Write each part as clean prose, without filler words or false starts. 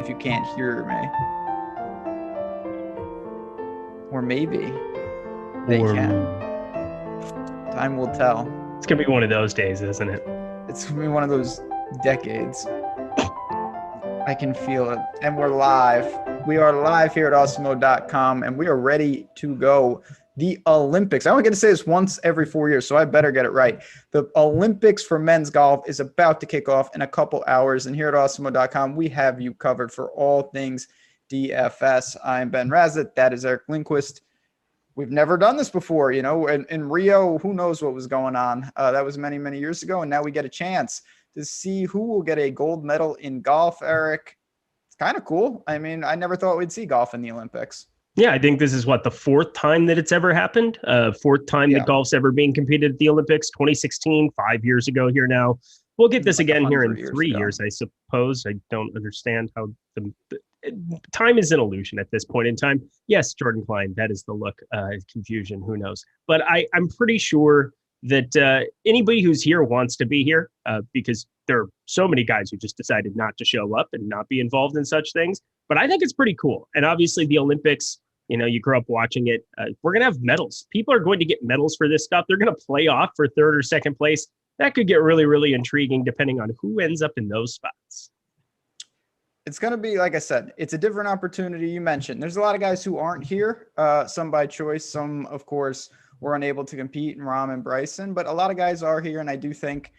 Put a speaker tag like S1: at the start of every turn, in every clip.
S1: if you can't hear me. Or maybe they can. Time will tell.
S2: It's going to be one of those days, isn't it?
S1: It's going to be one of those decades. I can feel it. And we're live. We are live here at Awesemo.com, and we are ready to go. The Olympics. I only get to say this once every 4 years, so I better get it right. The Olympics for men's golf is about to kick off in a couple hours, and here at Awesemo.com, we have you covered for all things DFS. I'm Ben Rasa. That is Eric Lindquist. We've never done this before, you know. In Rio, who knows what was going on? That was many, many years ago, and now we get a chance to see who will get a gold medal in golf, Eric. It's kind of cool. I mean, I never thought we'd see golf in the Olympics.
S2: Yeah, I think this is the fourth time that it's ever happened. Fourth time that golf's ever being competed at the Olympics. 2016, 5 years ago here now. We'll get this again here in 3 years, I suppose. I don't understand how the time is an illusion at this point in time. Yes, Jordan Klein, that is the look. Confusion, who knows? But I'm pretty sure that anybody who's here wants to be here because there are so many guys who just decided not to show up and not be involved in such things. But I think it's pretty cool. And obviously the Olympics, you know, you grew up watching it. We're going to have medals. People are going to get medals for this stuff. They're going to play off for third or second place. That could get really, really intriguing depending on who ends up in those spots.
S1: It's going to be, like I said, it's a different opportunity. You mentioned there's a lot of guys who aren't here, some by choice, some, of course, were unable to compete in Rahm and Bryson, but a lot of guys are here. And I do think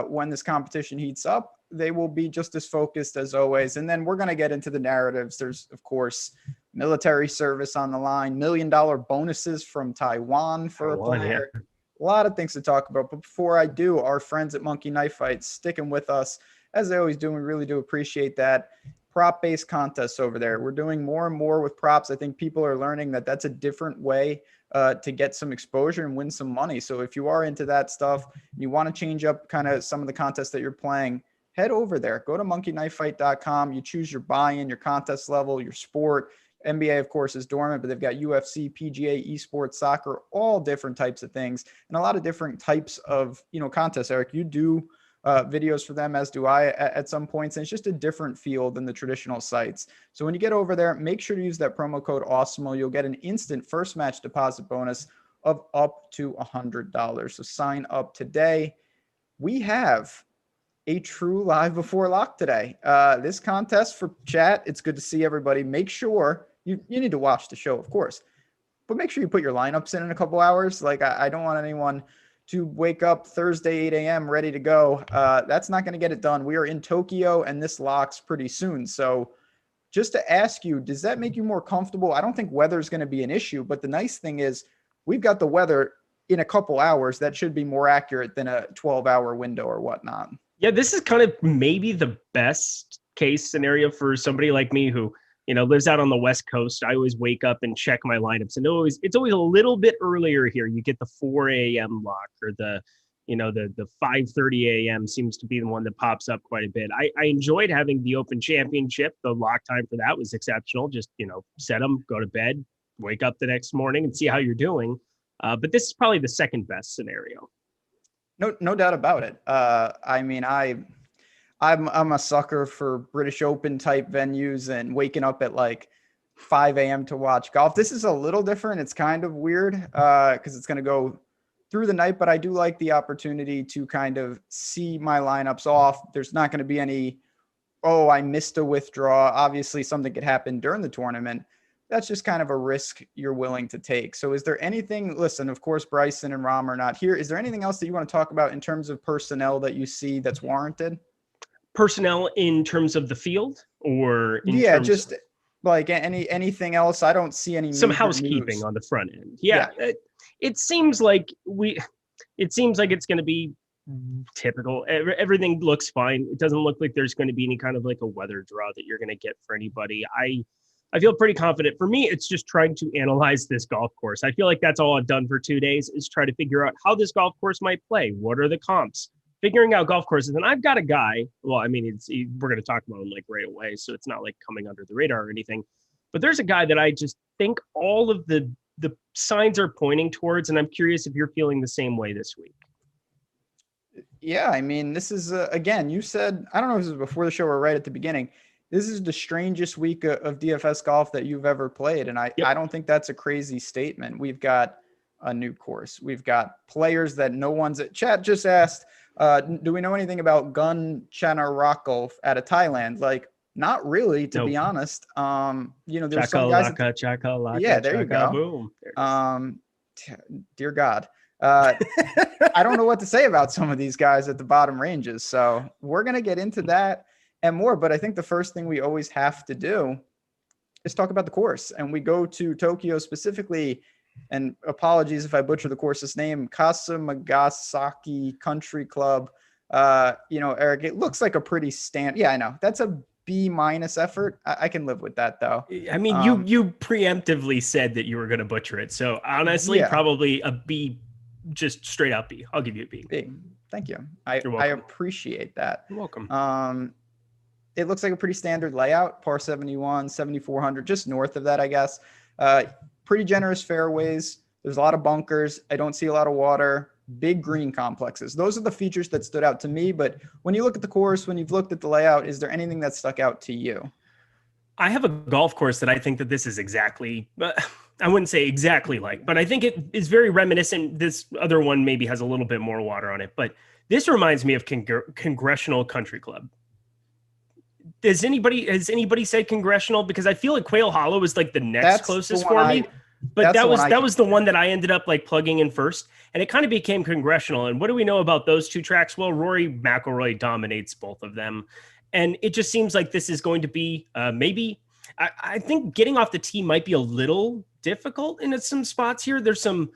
S1: when this competition heats up, they will be just as focused as always. And then we're going to get into the narratives. There's, of course, military service on the line, $1 million bonuses from Taiwan for a player. Yeah. A lot of things to talk about. But before I do, our friends at Monkey Knife Fights sticking with us as they always do. And we really do appreciate that. Prop-based contests over there. We're doing more and more with props. I think people are learning that that's a different way to get some exposure and win some money. So if you are into that stuff, you want to change up kind of some of the contests that you're playing, head over there. Go to monkeyknifefight.com. You choose your buy-in, your contest level, your sport. NBA, of course, is dormant, but they've got UFC, PGA, esports, soccer, all different types of things, and a lot of different types of, you know, contests. Eric, you do videos for them, as do I at some points, and it's just a different field than the traditional sites. So when you get over there, make sure to use that promo code Awesemo. You'll get an instant first match deposit bonus of up to $100. So sign up today. We have a true live before lock today. This contest for chat, it's good to see everybody. Make sure you need to watch the show, of course, but make sure you put your lineups in a couple hours. Like I don't want anyone to wake up Thursday, 8 a.m. ready to go. That's not going to get it done. We are in Tokyo and this locks pretty soon. So just to ask you, does that make you more comfortable? I don't think weather is going to be an issue, but the nice thing is we've got the weather in a couple hours. That should be more accurate than a 12-hour window or whatnot.
S2: Yeah, this is kind of maybe the best case scenario for somebody like me who, you know, lives out on the West Coast. I always wake up and check my lineups, and it's always a little bit earlier here. You get the 4 a.m. lock, or the 5:30 a.m. seems to be the one that pops up quite a bit. I enjoyed having the Open Championship. The lock time for that was exceptional. Just, you know, set them, go to bed, wake up the next morning and see how you're doing. But this is probably the second best scenario.
S1: No doubt about it. I mean, I'm a sucker for British Open type venues and waking up at like 5 a.m. to watch golf. This is a little different. It's kind of weird because it's going to go through the night, but I do like the opportunity to kind of see my lineups off. There's not going to be any, oh, I missed a withdrawal. Obviously, something could happen during the tournament. That's just kind of a risk you're willing to take. So is there anything, listen, of course, Bryson and Rahm are not here. Is there anything else that you want to talk about in terms of personnel that you see that's warranted?
S2: Personnel in terms of the field, or
S1: just like anything else? I don't see any
S2: some housekeeping
S1: moves
S2: on the front end. Yeah. It seems like it's going to be typical. Everything looks fine. It doesn't look like there's going to be any kind of like a weather draw that you're going to get for anybody. I feel pretty confident. For me, it's just trying to analyze this golf course. I feel like that's all I've done for 2 days, is try to figure out how this golf course might play. What are the comps? Figuring out golf courses. And I've got a guy, well, I mean, we're going to talk about him like right away, so it's not like coming under the radar or anything. But there's a guy that I just think all of the signs are pointing towards, and I'm curious if you're feeling the same way this week.
S1: Yeah, I mean, this is, again, you said, I don't know if this was before the show or right at the beginning, this is the strangest week of DFS golf that you've ever played. And I don't think that's a crazy statement. We've got a new course. We've got players that no one's at. Chat just asked, do we know anything about Gun Chanarakov out of Thailand? Like, not really, to be honest. There's some guys. Yeah, there you go. Boom. Dear God. I don't know what to say about some of these guys at the bottom ranges. So we're going to get into that and more. But I think the first thing we always have to do is talk about the course. And we go to Tokyo specifically, and apologies if I butcher the course's name, Kasumigaseki Country Club. Eric, it looks like a pretty Yeah, I know. That's a B- effort. I can live with that, though.
S2: I mean, you preemptively said that you were going to butcher it. So honestly, probably a B. Just straight up B. I'll give you a B.
S1: B. Thank you. I appreciate that.
S2: You're welcome.
S1: It looks like a pretty standard layout, par 71, 7,400, just north of that, I guess. Pretty generous fairways. There's a lot of bunkers. I don't see a lot of water. Big green complexes. Those are the features that stood out to me. But when you look at the course, when you've looked at the layout, is there anything that stuck out to you?
S2: I have a golf course that I think that this is exactly, I wouldn't say exactly like, but I think it is very reminiscent. This other one maybe has a little bit more water on it, but this reminds me of Congressional Country Club. Has anybody said Congressional? Because I feel like Quail Hollow is like the next closest for me. But that was the one that I ended up like plugging in first, and it kind of became Congressional. And what do we know about those two tracks? Well, Rory McIlroy dominates both of them. And it just seems like this is going to be maybe I think getting off the tee might be a little difficult in some spots here. There's some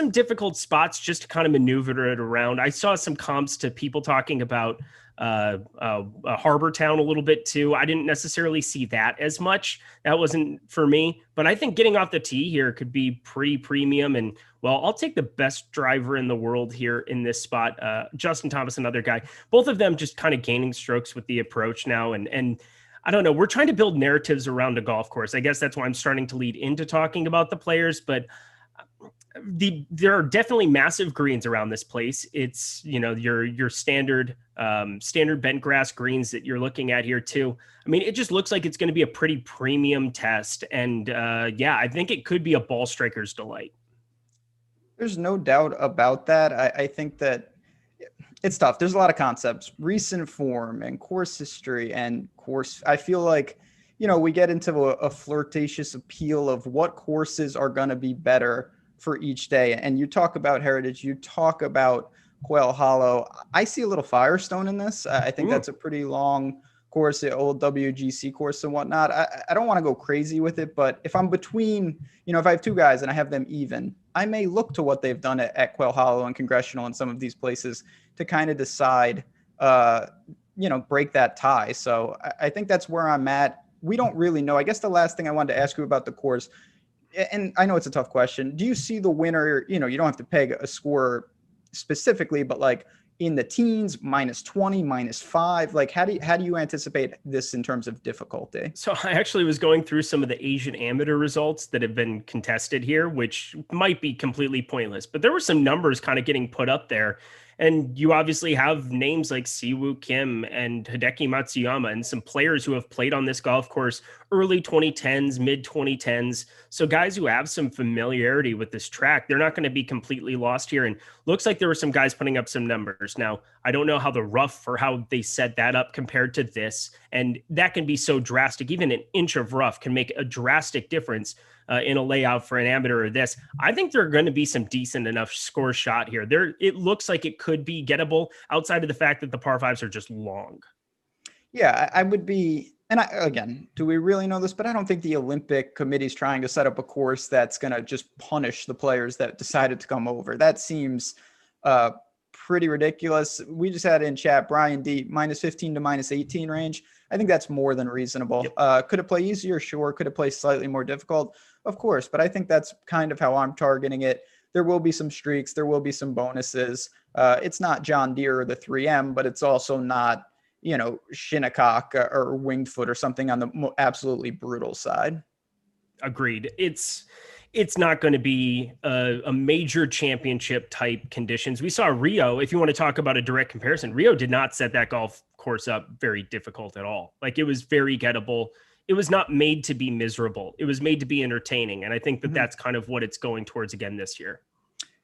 S2: difficult spots just to kind of maneuver it around. I saw some comps to people talking about Harbor Town a little bit too. I didn't necessarily see that as much. That wasn't for me, but I think getting off the tee here could be pretty premium. And well, I'll take the best driver in the world here in this spot. Justin Thomas, another guy, both of them just kind of gaining strokes with the approach now. And I don't know, we're trying to build narratives around a golf course. I guess that's why I'm starting to lead into talking about the players, but there are definitely massive greens around this place. It's, your standard bent grass greens that you're looking at here too. I mean, it just looks like it's going to be a pretty premium test. And I think it could be a ball striker's delight.
S1: There's no doubt about that. I think that it's tough. There's a lot of concepts, recent form and course history and course. I feel like, we get into a flirtatious appeal of what courses are going to be better for each day. And you talk about Heritage, you talk about Quail Hollow. I see a little Firestone in this. I think that's a pretty long course, the old WGC course and whatnot. I don't want to go crazy with it, but if I'm between, if I have two guys and I have them even, I may look to what they've done at Quail Hollow and Congressional and some of these places to kind of decide, break that tie. So I think that's where I'm at. We don't really know. I guess the last thing I wanted to ask you about the course, and I know it's a tough question. Do you see the winner? You don't have to peg a score specifically, but like in the teens, -20, -5, like how do you anticipate this in terms of difficulty?
S2: So I actually was going through some of the Asian amateur results that have been contested here, which might be completely pointless, but there were some numbers kind of getting put up there. And you obviously have names like Siwoo Kim and Hideki Matsuyama and some players who have played on this golf course early 2010s, mid 2010s. So guys who have some familiarity with this track, they're not going to be completely lost here. And looks like there were some guys putting up some numbers. Now, I don't know how the rough or how they set that up compared to this. And that can be so drastic. Even an inch of rough can make a drastic difference in a layout for an amateur or this. I think there are going to be some decent enough score shot here. It looks like it could be gettable outside of the fact that the par fives are just long.
S1: Yeah, I would be. And again, do we really know this? But I don't think the Olympic Committee is trying to set up a course that's going to just punish the players that decided to come over. That seems pretty ridiculous. We just had in chat, Brian D, -15 to -18 range. I think that's more than reasonable. Yep. Could it play easier? Sure. Could it play slightly more difficult? Of course. But I think that's kind of how I'm targeting it. There will be some streaks. There will be some bonuses. It's not John Deere or the 3M, but it's also not, Shinnecock or Winged Foot or something on the absolutely brutal side.
S2: Agreed. It's it's not going to be a major championship type conditions. We saw Rio, if you want to talk about a direct comparison, Rio did not set that golf course up very difficult at all. Like, it was very gettable. It was not made to be miserable. It was made to be entertaining. And I think that that's kind of what it's going towards again this year.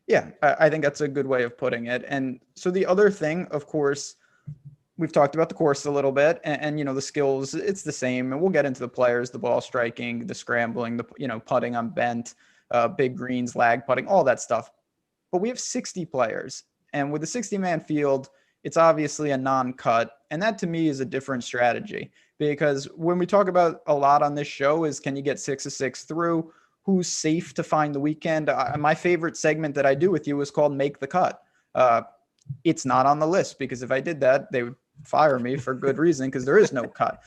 S1: Yeah, I think that's a good way of putting it. And so the other thing, of course, we've talked about the course a little bit, and the skills, it's the same. And we'll get into the players, the ball striking, the scrambling, the putting on bent, big greens, lag putting, all that stuff. But we have 60 players. And with a 60-man field, it's obviously a non-cut. And that to me is a different strategy, because when we talk about a lot on this show is, can you get 6 of 6 through? Who's safe to find the weekend? My favorite segment that I do with you is called Make the Cut. It's not on the list, because if I did that, they would fire me for good reason, because there is no cut.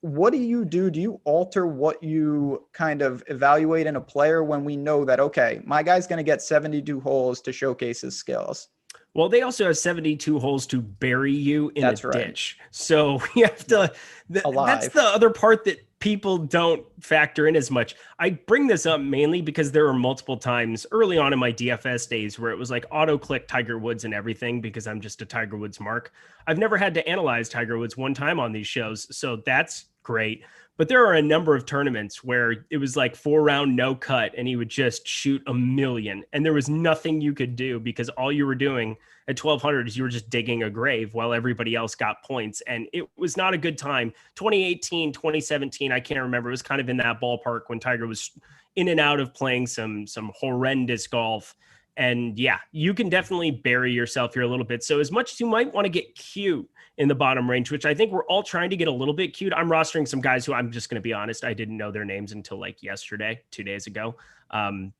S1: What do you do? Do you alter what you kind of evaluate in a player when we know that, okay, my guy's going to get 72 holes to showcase his skills?
S2: Well, they also have 72 holes to bury you in
S1: That's
S2: a
S1: right.
S2: ditch. So you have to, that's the other part that people don't factor in as much. I bring this up mainly because there were multiple times early on in my DFS days where it was like auto-click Tiger Woods and everything, because I'm just a Tiger Woods mark. I've never had to analyze Tiger Woods one time on these shows, so that's great. But there are a number of tournaments where it was like 4-round no cut and he would just shoot a million, and there was nothing you could do, because all you were doing at 1200 is you were just digging a grave while everybody else got points. And it was not a good time. 2018, 2017, I can't remember. It was kind of in that ballpark when Tiger was in and out of playing some horrendous golf. And yeah, you can definitely bury yourself here a little bit. So as much as you might want to get cute in the bottom range, which I think we're all trying to get a little bit cute, I'm rostering some guys who, I'm just going to be honest, I didn't know their names until like yesterday, 2 days ago.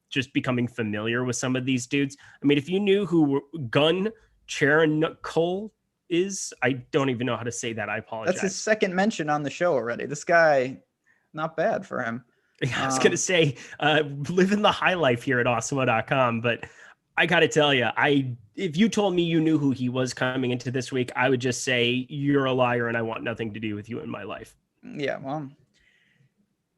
S2: Just becoming familiar with some of these dudes. I mean, if you knew who Gun Cole is, I don't even know how to say that. I apologize.
S1: That's his second mention on the show already. This guy, not bad for him.
S2: I was going to say, living the high life here at Awesemo.com, but I got to tell you, if you told me you knew who he was coming into this week, I would just say you're a liar and I want nothing to do with you in my life.
S1: Yeah, well,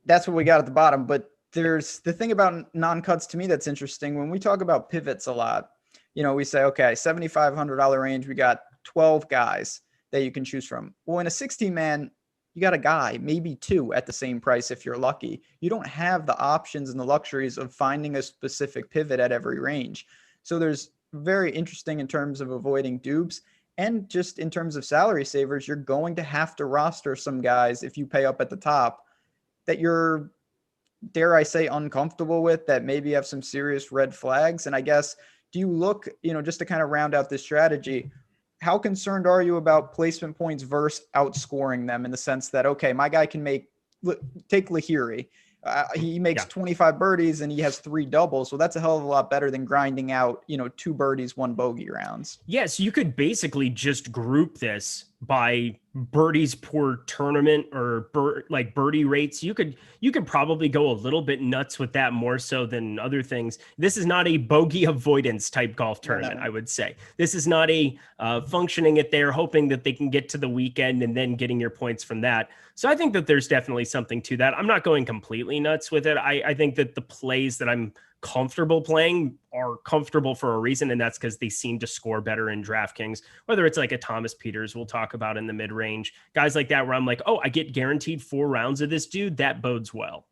S1: that's what we got at the bottom. But there's the thing about non-cuts to me that's interesting. When we talk about pivots a lot, we say, okay, $7,500 range, we got 12 guys that you can choose from. Well, in a 16-man, you got a guy, maybe two at the same price if you're lucky. You don't have the options and the luxuries of finding a specific pivot at every range. So there's very interesting in terms of avoiding dupes, and just in terms of salary savers, you're going to have to roster some guys if you pay up at the top that you're, dare I say, uncomfortable with, that maybe have some serious red flags. And I guess, do you look, just to kind of round out this strategy, how concerned are you about placement points versus outscoring them, in the sense that, okay, my guy can take Lahiri. He makes 25 birdies and he has 3 doubles. So that's a hell of a lot better than grinding out, 2 birdies, 1 bogey rounds.
S2: Yes, you could basically just group this by birdies per tournament or birdie rates. You could probably go a little bit nuts with that, more so than other things. This is not a bogey avoidance type golf tournament. No. I would say this is not a functioning it there, hoping that they can get to the weekend and then getting your points from that. So I think that there's definitely something to that. I'm not going completely nuts with it. I think that the plays that I'm comfortable playing are comfortable for a reason, and that's because they seem to score better in DraftKings, whether it's like a Thomas Peters we'll talk about in the mid-range, guys like that, where I'm like, oh, I get guaranteed 4 rounds of this dude, that bodes well.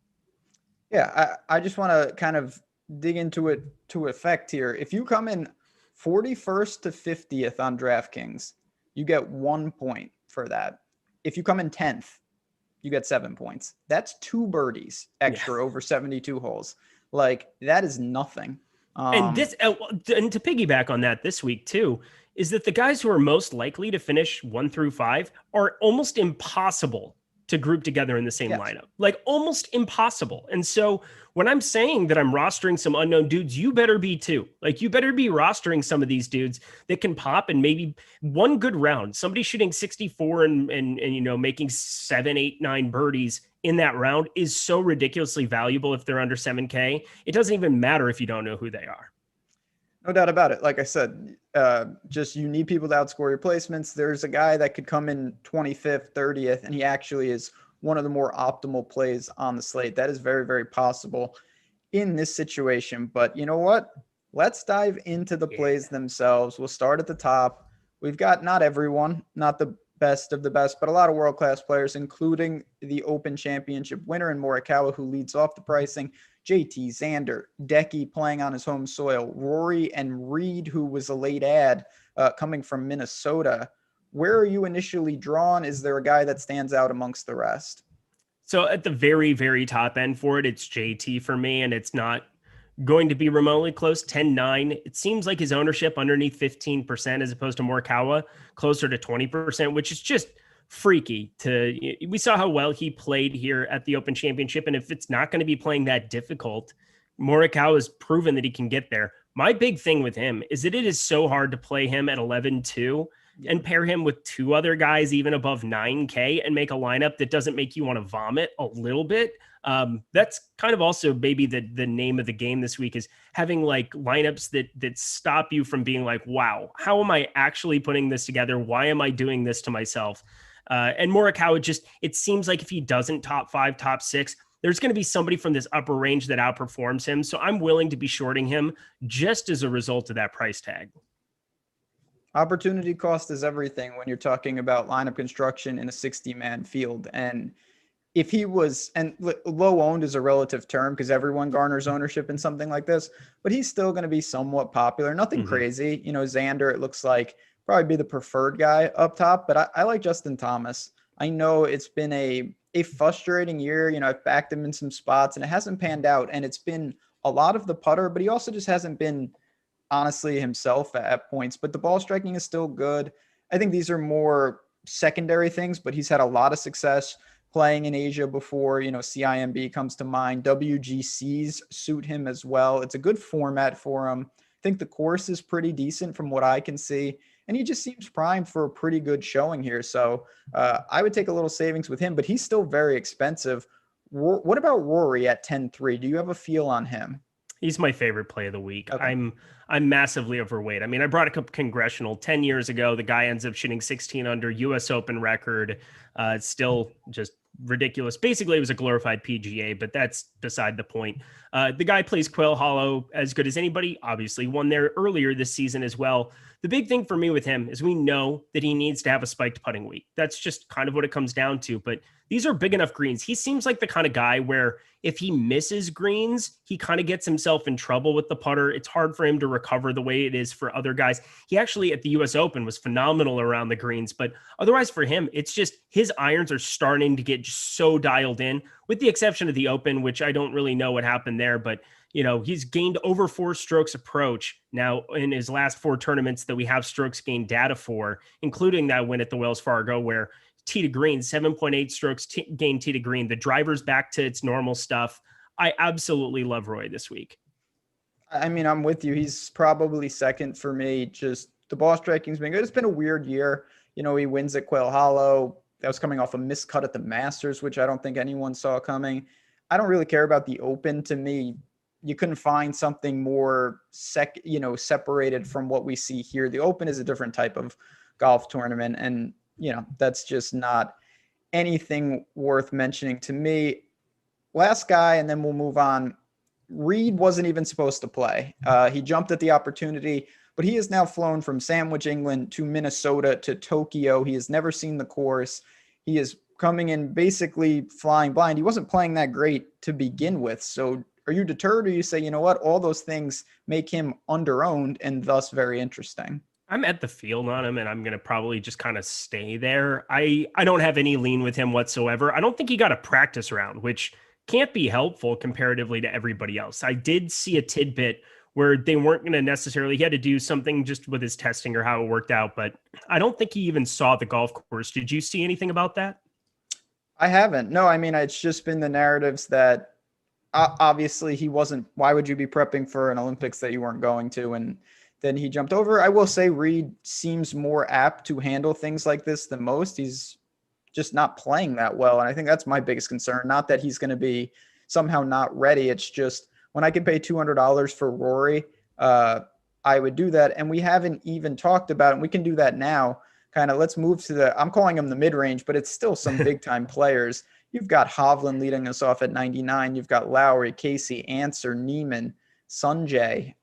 S1: Yeah, I just want to kind of dig into it to effect here. If you come in 41st to 50th on DraftKings, you get 1 point for that. If you come in 10th, you get 7 points. That's 2 birdies extra over 72 holes. Like, that is nothing.
S2: And to piggyback on that this week too, is that the guys who are most likely to finish 1 through 5 are almost impossible to group together in the same lineup, like almost impossible. And so when I'm saying that I'm rostering some unknown dudes, you better be too. Like, you better be rostering some of these dudes that can pop and maybe one good round, somebody shooting 64 and making 7, 8, 9 birdies in that round is so ridiculously valuable. If they're under 7K, it doesn't even matter if you don't know who they are.
S1: No doubt about it. Like I said, just you need people to outscore your placements. There's a guy that could come in 25th, 30th, and he actually is one of the more optimal plays on the slate. That is very, very possible. in this situation. But you know what? Let's dive into the plays themselves. We'll start at the top. We've got not everyone, not the best of the best, but a lot of world-class players, including the Open Championship winner in Morikawa, who leads off the pricing. JT, Xander, Decky playing on his home soil, Rory and Reed, who was a late ad coming from Minnesota. Where are you initially drawn? Is there a guy that stands out amongst the rest?
S2: So at the very, very top end for it, it's JT for me, and it's not going to be remotely close. 10-9. It seems like his ownership underneath 15% as opposed to Morikawa closer to 20%, which is just freaky. We saw how well he played here at the Open Championship, and if it's not going to be playing that difficult, Morikawa has proven that he can get there. My big thing with him is that it is so hard to play him at 11-2 and pair him with two other guys even above 9K and make a lineup that doesn't make you want to vomit a little bit. That's kind of also maybe the name of the game this week, is having like lineups that stop you from being like, wow, how am I actually putting this together? Why am I doing this to myself? And Morikawa, it seems like if he doesn't top 5, top 6, there's going to be somebody from this upper range that outperforms him. So I'm willing to be shorting him just as a result of that price tag.
S1: Opportunity cost is everything when you're talking about lineup construction in a 60-man field. And if he was, and low owned is a relative term because everyone garners ownership in something like this, but he's still going to be somewhat popular. Nothing crazy. Xander, it looks like probably be the preferred guy up top, but I like Justin Thomas. I know it's been a frustrating year. I've backed him in some spots and it hasn't panned out, and it's been a lot of the putter, but he also just hasn't been honestly himself at points, but the ball striking is still good. I think these are more secondary things, but he's had a lot of success playing in Asia before. CIMB comes to mind. WGCs suit him as well. It's a good format for him. I think the course is pretty decent from what I can see, and he just seems primed for a pretty good showing here. So I would take a little savings with him, but he's still very expensive. What about Rory at 10-3? Do you have a feel on him?
S2: He's my favorite play of the week. Okay. I'm massively overweight. I mean, I brought up Congressional 10 years ago. The guy ends up shooting 16 under, US Open record. It's still just ridiculous. Basically, it was a glorified PGA, but that's beside the point. The guy plays Quail Hollow as good as anybody. Obviously, won there earlier this season as well. The big thing for me with him is we know that he needs to have a spiked putting week. That's just kind of what it comes down to. But these are big enough greens. He seems like the kind of guy where if he misses greens, he kind of gets himself in trouble with the putter. It's hard for him to recover the way it is for other guys. He actually at the US Open was phenomenal around the greens, but otherwise for him, it's just his irons are starting to get just so dialed in, with the exception of the Open, which I don't really know what happened there, but he's gained over 4 strokes approach now in his last 4 tournaments that we have strokes gained data for, including that win at the Wells Fargo where tee to green, 7.8 strokes gained tee to green. The driver's back to its normal stuff. I absolutely love Roy this week.
S1: I mean, I'm with you. He's probably second for me. Just the ball striking's been good. It's been a weird year. He wins at Quail Hollow. That was coming off a miscut at the Masters, which I don't think anyone saw coming. I don't really care about the Open. To me, you couldn't find something more separated from what we see here. The Open is a different type of golf tournament, and that's just not anything worth mentioning to me. Last guy, and then we'll move on. Reed wasn't even supposed to play. He jumped at the opportunity, but he has now flown from Sandwich, England to Minnesota to Tokyo. He has never seen the course. He is coming in basically flying blind. He wasn't playing that great to begin with. So are you deterred, or you say, all those things make him under-owned and thus very interesting?
S2: I'm at the field on him, and I'm going to probably just kind of stay there. I don't have any lean with him whatsoever. I don't think he got a practice round, which can't be helpful comparatively to everybody else. I did see a tidbit where they weren't going to necessarily, he had to do something just with his testing or how it worked out, but I don't think he even saw the golf course. Did you see anything about that?
S1: I haven't. No, I mean, it's just been the narratives that obviously he wasn't. Why would you be prepping for an Olympics that you weren't going to? And then he jumped over. I will say Reed seems more apt to handle things like this than most. He's just not playing that well. And I think that's my biggest concern. Not that he's going to be somehow not ready. It's just when I could pay $200 for Rory, I would do that. And we haven't even talked about it. And we can do that now. Let's move to I'm calling them the mid-range, but it's still some big time players. You've got Hovland leading us off at 99. You've got Lowry, Casey, Answer, Neiman, Sungjae.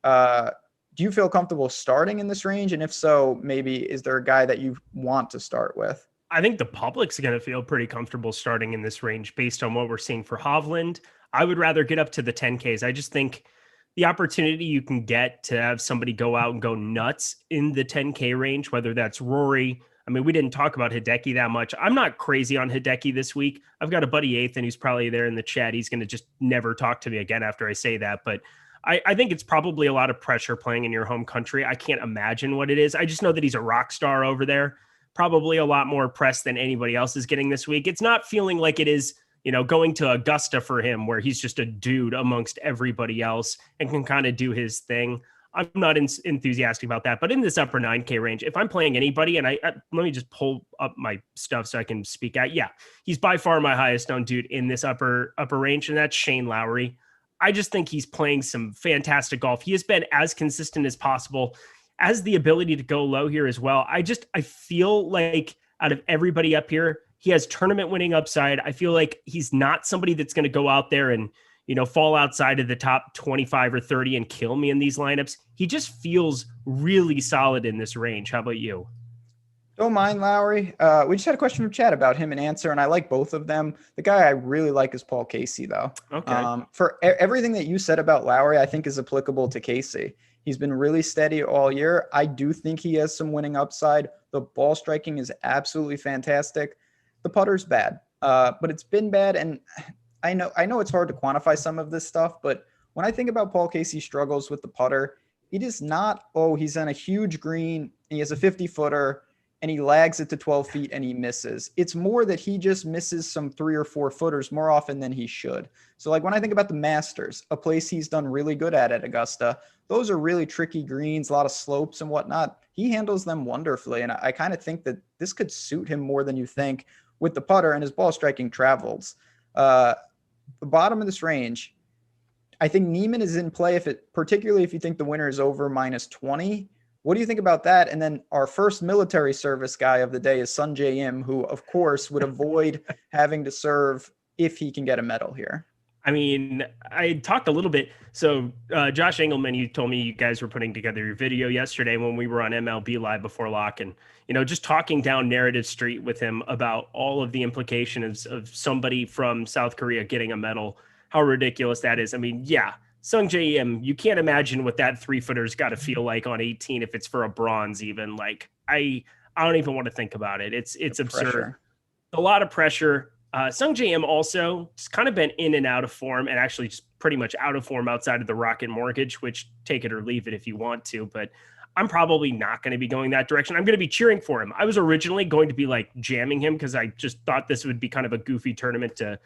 S1: Do you feel comfortable starting in this range? And if so, maybe is there a guy that you want to start with?
S2: I think the public's going to feel pretty comfortable starting in this range based on what we're seeing for Hovland. I would rather get up to the 10Ks. I just think the opportunity you can get to have somebody go out and go nuts in the 10K range, whether that's Rory. I mean, we didn't talk about Hideki that much. I'm not crazy on Hideki this week. I've got a buddy Ethan who's probably there in the chat. He's going to just never talk to me again after I say that. But I think it's probably a lot of pressure playing in your home country. I can't imagine what it is. I just know that he's a rock star over there. Probably a lot more press than anybody else is getting this week. It's not feeling like it is, going to Augusta for him, where he's just a dude amongst everybody else and can kind of do his thing. I'm not enthusiastic about that. But in this upper 9K range, if I'm playing anybody, and let me just pull up my stuff so I can speak out. Yeah, he's by far my highest owned dude in this upper range, and that's Shane Lowry. I just think he's playing some fantastic golf. He has been as consistent as possible, has the ability to go low here as well. I feel like out of everybody up here, he has tournament winning upside. I feel like he's not somebody that's going to go out there and, fall outside of the top 25 or 30 and kill me in these lineups. He just feels really solid in this range. How about you?
S1: Don't mind Lowry. We just had a question from chat about him and Answer, and I like both of them. The guy I really like is Paul Casey, though.
S2: Okay.
S1: For everything that you said about Lowry, I think is applicable to Casey. He's been really steady all year. I do think he has some winning upside. The ball striking is absolutely fantastic. The putter's bad, but it's been bad, and I know it's hard to quantify some of this stuff, but when I think about Paul Casey's struggles with the putter, it is not, he's on a huge green, and he has a 50-footer, and he lags it to 12 feet and he misses. It's more that he just misses some 3 or 4 footers more often than he should. So like when I think about the Masters, a place he's done really good at Augusta, those are really tricky greens, a lot of slopes and whatnot. He handles them wonderfully. And I kind of think that this could suit him more than you think with the putter, and his ball striking travels. The bottom of this range, I think Neiman is in play particularly if you think the winner is over -20. What do you think about that? And then our first military service guy of the day is Sungjae Im, who, of course, would avoid having to serve if he can get a medal here.
S2: I mean, I talked a little bit. So Josh Engelman, you told me you guys were putting together your video yesterday when we were on MLB Live before lock. And, just talking down Narrative Street with him about all of the implications of somebody from South Korea getting a medal, how ridiculous that is. I mean, yeah. Sungjae Im, you can't imagine what that 3-footer's got to feel like on 18 if it's for a bronze even. Like, I don't even want to think about it. It's absurd.
S1: Pressure.
S2: A lot of pressure. Sungjae Im also has kind of been in and out of form, and actually just pretty much out of form outside of the Rocket Mortgage, which take it or leave it if you want to. But I'm probably not going to be going that direction. I'm going to be cheering for him. I was originally going to be like jamming him because I just thought this would be kind of a goofy tournament to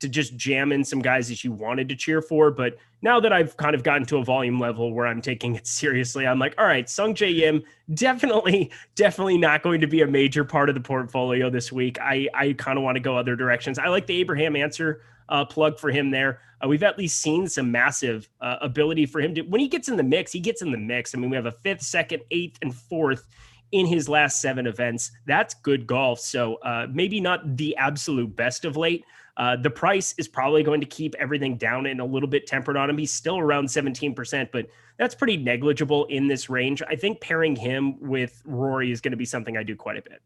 S2: just jam in some guys that you wanted to cheer for. But now that I've kind of gotten to a volume level where I'm taking it seriously, I'm like, all right, Sungjae Im, definitely not going to be a major part of the portfolio this week. I kind of want to go other directions. I like the Abraham Answer plug for him there. We've at least seen some massive ability for him to, when he gets in the mix, he gets in the mix. I mean, we have a 5th, 2nd, 8th, and 4th in his last 7 events. That's good golf. So maybe not the absolute best of late. The price is probably going to keep everything down and a little bit tempered on him. He's still around 17%, but that's pretty negligible in this range. I think pairing him with Rory is going to be something I do quite a bit.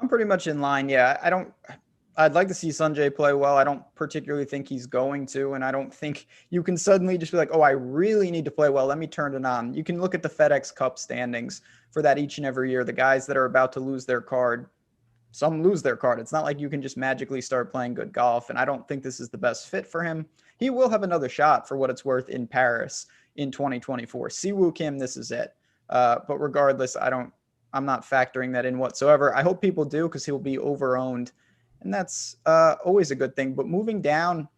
S1: I'm pretty much in line. Yeah, I'd like to see Sungjae play well. I don't particularly think he's going to, and I don't think you can suddenly just be like, I really need to play well. Let me turn it on. You can look at the FedEx Cup standings for that each and every year. The guys that are about to lose their card, some lose their card. It's not like you can just magically start playing good golf, and I don't think this is the best fit for him. He will have another shot for what it's worth in Paris in 2024. Siwoo Kim, this is it. But regardless, I'm not factoring that in whatsoever. I hope people do because he'll be over-owned, and that's always a good thing. But moving down,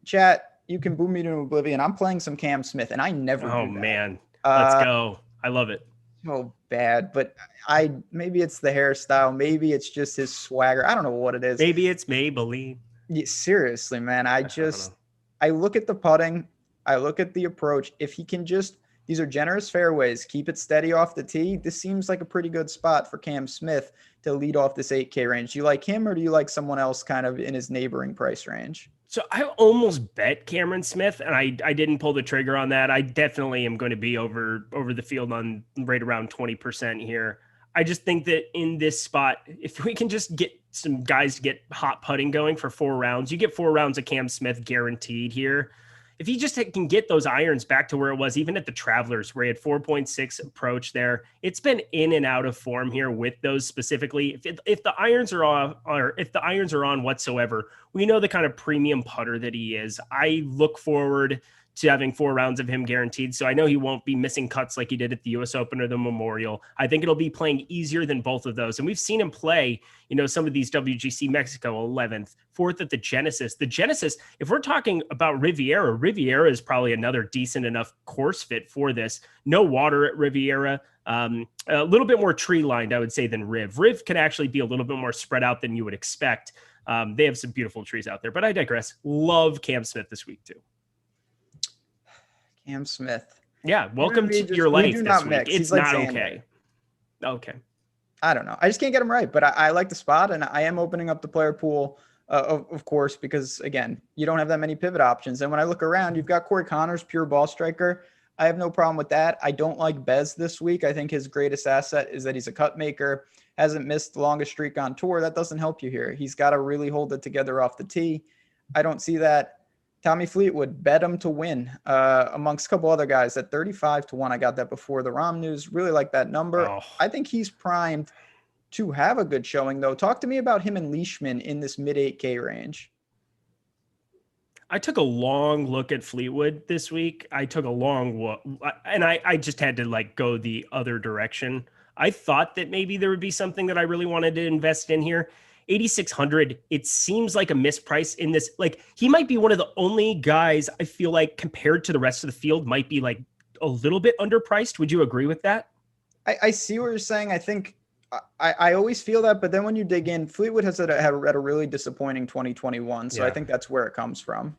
S1: chat, you can boo me to oblivion. I'm playing some Cam Smith, and I never do that.
S2: Man. Let's go. I love it.
S1: So bad, but maybe it's the hairstyle. Maybe it's just his swagger. I don't know what it is.
S2: Maybe it's Maybelline.
S1: Yeah, seriously, man. I look at the putting. I look at the approach. If he can just These are generous fairways. Keep it steady off the tee. This seems like a pretty good spot for Cam Smith to lead off this 8K range. Do you like him, or do you like someone else kind of in his neighboring price range?
S2: So I almost bet Cameron Smith, and I didn't pull the trigger on that. I definitely am going to be over the field on right around 20% here. I just think that in this spot, if we can just get some guys to get hot putting going for 4 rounds, you get 4 rounds of Cam Smith guaranteed here. If he just can get those irons back to where it was, even at the Travelers, where he had 4.6 approach there, it's been in and out of form here with those specifically. If the irons are off, or if the irons are on whatsoever, we know the kind of premium putter that he is. I look forward to having 4 rounds of him guaranteed. So I know he won't be missing cuts like he did at the US Open or the Memorial. I think it'll be playing easier than both of those. And we've seen him play, some of these WGC Mexico 11th, 4th at the Genesis. The Genesis, if we're talking about Riviera is probably another decent enough course fit for this. No water at Riviera. A little bit more tree lined, I would say, than Riv. Riv can actually be a little bit more spread out than you would expect. They have some beautiful trees out there, but I digress. Love Cam Smith this week too.
S1: Cam Smith.
S2: Yeah, welcome to your life this week. It's like not okay. Okay.
S1: I don't know. I just can't get him right, but I like the spot, and I am opening up the player pool, of course, because, again, you don't have that many pivot options. And when I look around, you've got Corey Connors, pure ball striker. I have no problem with that. I don't like Bez this week. I think his greatest asset is that he's a cut maker, hasn't missed the longest streak on tour. That doesn't help you here. He's got to really hold it together off the tee. I don't see that. Tommy Fleetwood, bet him to win amongst a couple other guys at 35-1. I got that before the ROM news. Really like that number. Oh. I think he's primed to have a good showing, though. Talk to me about him and Leishman in this mid 8K range.
S2: I took a long look at Fleetwood this week. I took a long look, and I just had to go the other direction. I thought that maybe there would be something that I really wanted to invest in here. 8,600, it seems like a misprice in this. He might be one of the only guys I feel like compared to the rest of the field might be a little bit underpriced. Would you agree with that?
S1: I see what you're saying. I think I always feel that, but then when you dig in, Fleetwood has had a really disappointing 2021. So yeah. I think that's where it comes from.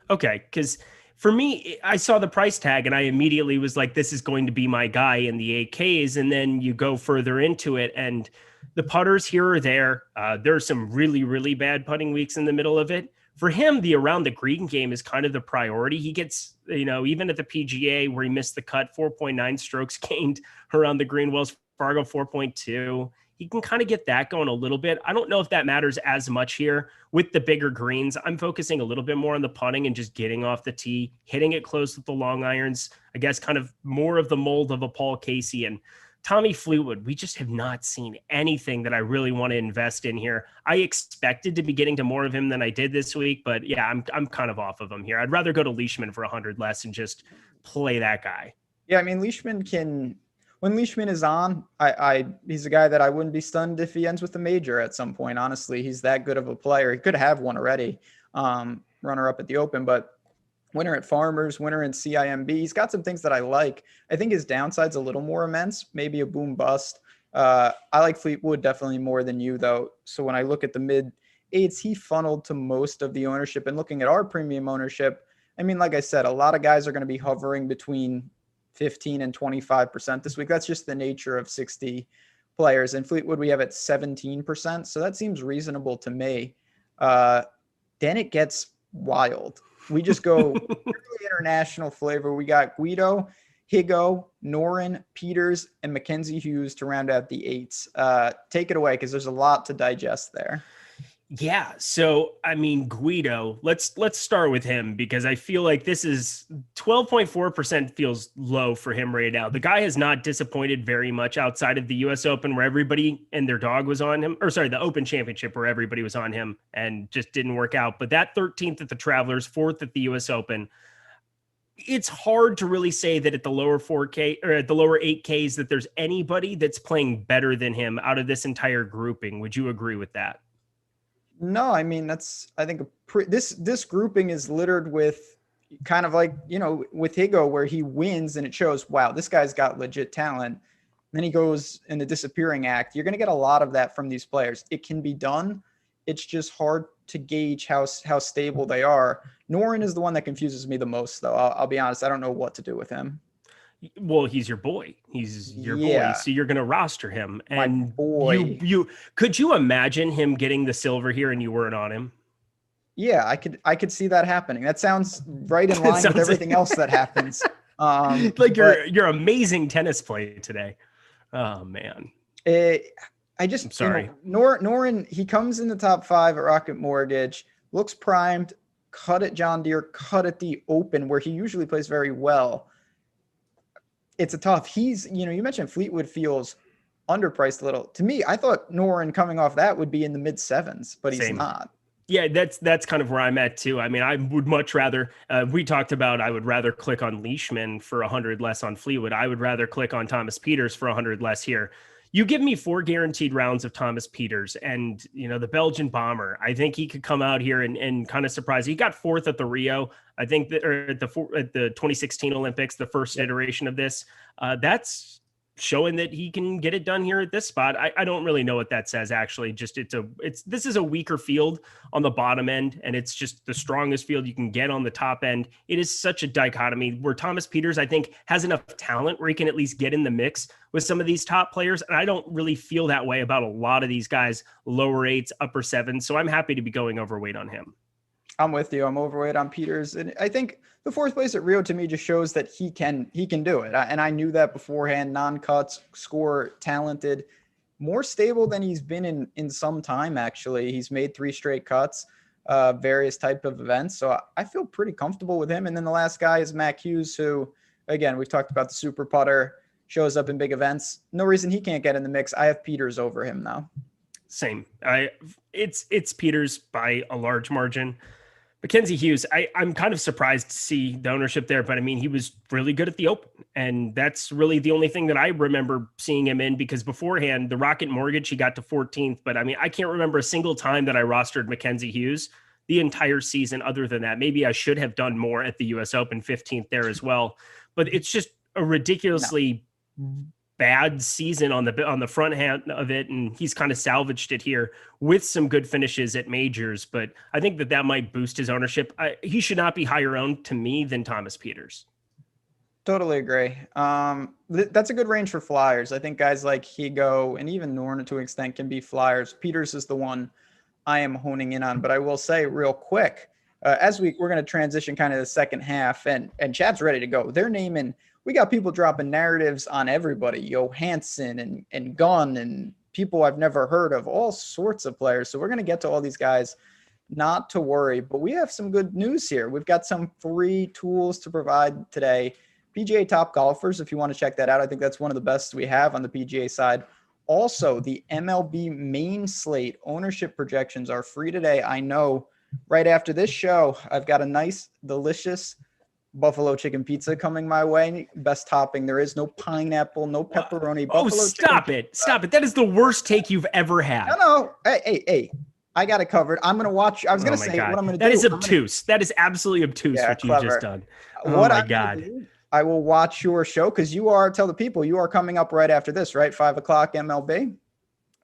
S2: Okay. Because for me, I saw the price tag and I immediately was like, this is going to be my guy in the 8Ks. And then you go further into it and the putters here or there. There are some really, really bad putting weeks in the middle of it. For him, the around the green game is kind of the priority. He gets, even at the PGA where he missed the cut, 4.9 strokes gained around the green. Wells Fargo 4.2. He can kind of get that going a little bit. I don't know if that matters as much here with the bigger greens. I'm focusing a little bit more on the putting and just getting off the tee, hitting it close with the long irons. I guess kind of more of the mold of a Paul Casey and Tommy Fleetwood. We just have not seen anything that I really want to invest in here. I expected to be getting to more of him than I did this week, but yeah, I'm kind of off of him here. I'd rather go to Leishman for 100 less and just play that guy.
S1: Yeah, I mean, Leishman can. When Leishman is on, he's a guy that I wouldn't be stunned if he ends with a major at some point. Honestly, he's that good of a player. He could have one already, runner up at the Open, but winner at Farmers, winner in CIMB. He's got some things that I like. I think his downside's a little more immense, maybe a boom bust. I like Fleetwood definitely more than you, though. So when I look at the mid eights, he funneled to most of the ownership. And looking at our premium ownership, I mean, like I said, a lot of guys are going to be hovering between 15 and 25% this week. That's just the nature of 60 players. And Fleetwood, we have at 17%. So that seems reasonable to me. Then it gets wild. We just go really international flavor. We got Guido, Higo, Noren, Peters, and Mackenzie Hughes to round out the eights. Take it away, because there's a lot to digest there.
S2: Yeah. So, I mean, Guido, let's start with him, because I feel like this is 12.4% feels low for him right now. The guy has not disappointed very much outside of the US Open, where everybody and their dog was on him, or sorry, the Open Championship, where everybody was on him and just didn't work out. But that 13th at the Travelers, 4th at the US Open, it's hard to really say that at the lower 4K or at the lower 8Ks that there's anybody that's playing better than him out of this entire grouping. Would you agree with that?
S1: No, I mean, I think this grouping is littered with kind of like, with Higo, where he wins and it shows, wow, this guy's got legit talent. And then he goes in the disappearing act. You're going to get a lot of that from these players. It can be done. It's just hard to gauge how stable they are. Noren is the one that confuses me the most, though. I'll be honest. I don't know what to do with him.
S2: Well, he's your boy. He's your
S1: Yeah.
S2: boy. So you're going to roster him.
S1: My
S2: And
S1: boy.
S2: you could you imagine him getting the silver here and you weren't on him?
S1: Yeah, I could see that happening. That sounds right in line with everything else that happens.
S2: Like your amazing tennis play today. Oh man.
S1: I'm sorry. Noren, he comes in the top 5 at Rocket Mortgage, looks primed, cut at John Deere, cut at the Open, where he usually plays very well. It's a tough. You mentioned Fleetwood feels underpriced a little. To me, I thought Noren coming off that would be in the mid 7s, but he's not.
S2: Yeah, that's kind of where I'm at too. I mean, I would much rather, we talked about, I would rather click on Leishman for 100 less on Fleetwood. I would rather click on Thomas Pieters for 100 less here. You give me 4 guaranteed rounds of Thomas Pieters and, the Belgian bomber. I think he could come out here and kind of surprise. He got 4th at the Rio, I think, or at the 2016 Olympics, the first iteration of this. That's showing that he can get it done here at this spot. I don't really know what that says, actually. Just this is a weaker field on the bottom end, and it's just the strongest field you can get on the top end. It is such a dichotomy where Thomas Pieters, I think, has enough talent where he can at least get in the mix with some of these top players. And I don't really feel that way about a lot of these guys, lower 8s, upper 7s. So I'm happy to be going overweight on him.
S1: I'm with you. I'm overweight on Pieters. And I think the 4th place at Rio to me just shows that he can do it. And I knew that beforehand. Non-cuts, score, talented, more stable than he's been in some time, actually. He's made 3 straight cuts, various type of events. So I feel pretty comfortable with him. And then the last guy is Mac Hughes, who, again, we've talked about the super putter, shows up in big events. No reason he can't get in the mix. I have Pieters over him now.
S2: Same. It's Pieters by a large margin. Mackenzie Hughes, I'm kind of surprised to see the ownership there, but I mean, he was really good at the Open, and that's really the only thing that I remember seeing him in, because beforehand, the Rocket Mortgage, he got to 14th, but I mean, I can't remember a single time that I rostered Mackenzie Hughes the entire season other than that. Maybe I should have done more at the US Open, 15th there as well, but it's just a ridiculously bad season on the front hand of it, and he's kind of salvaged it here with some good finishes at majors. But I think that might boost his ownership. He should not be higher owned to me than Thomas Pieters.
S1: Totally agree. That's a good range for flyers. I think guys like Higo and even Norn to an extent can be flyers. Pieters is the one I am honing in on. But I will say real quick, as we're going to transition kind of the second half, and Chad's ready to go. They're naming. We got people dropping narratives on everybody, Johansson and Gunn and people I've never heard of, all sorts of players. So we're going to get to all these guys, not to worry. But we have some good news here. We've got some free tools to provide today. PGA Top Golfers, if you want to check that out. I think that's one of the best we have on the PGA side. Also, the MLB main slate ownership projections are free today. I know right after this show, I've got a nice, delicious buffalo chicken pizza coming my way. Best topping there is. No pineapple, no pepperoni.
S2: Stop it. That is the worst take you've ever had.
S1: No. Hey. I got it covered. I'm going to watch. I was going to say what I'm going to do.
S2: That is obtuse. That is absolutely obtuse what you've just done. Oh my God.
S1: I will watch your show because tell the people, you are coming up right after this, right? 5 o'clock MLB.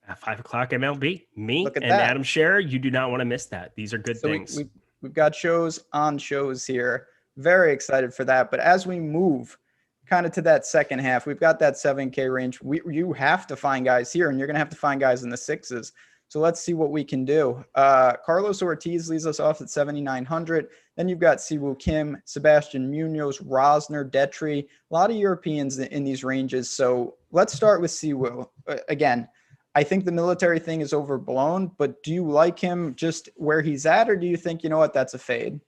S2: At 5 o'clock MLB. Me and Adam Scherer, you do not want to miss that. These are good things.
S1: We've got shows on shows here. Very excited for that. But as we move kind of to that second half, we've got that 7K range. You have to find guys here, and you're going to have to find guys in the 6s. So let's see what we can do. Carlos Ortiz leads us off at 7,900. Then you've got Siwoo Kim, Sebastian Munoz, Rosner, Detry, a lot of Europeans in these ranges. So let's start with Siwoo. Again, I think the military thing is overblown, but do you like him just where he's at, or do you think, you know what, that's a fade?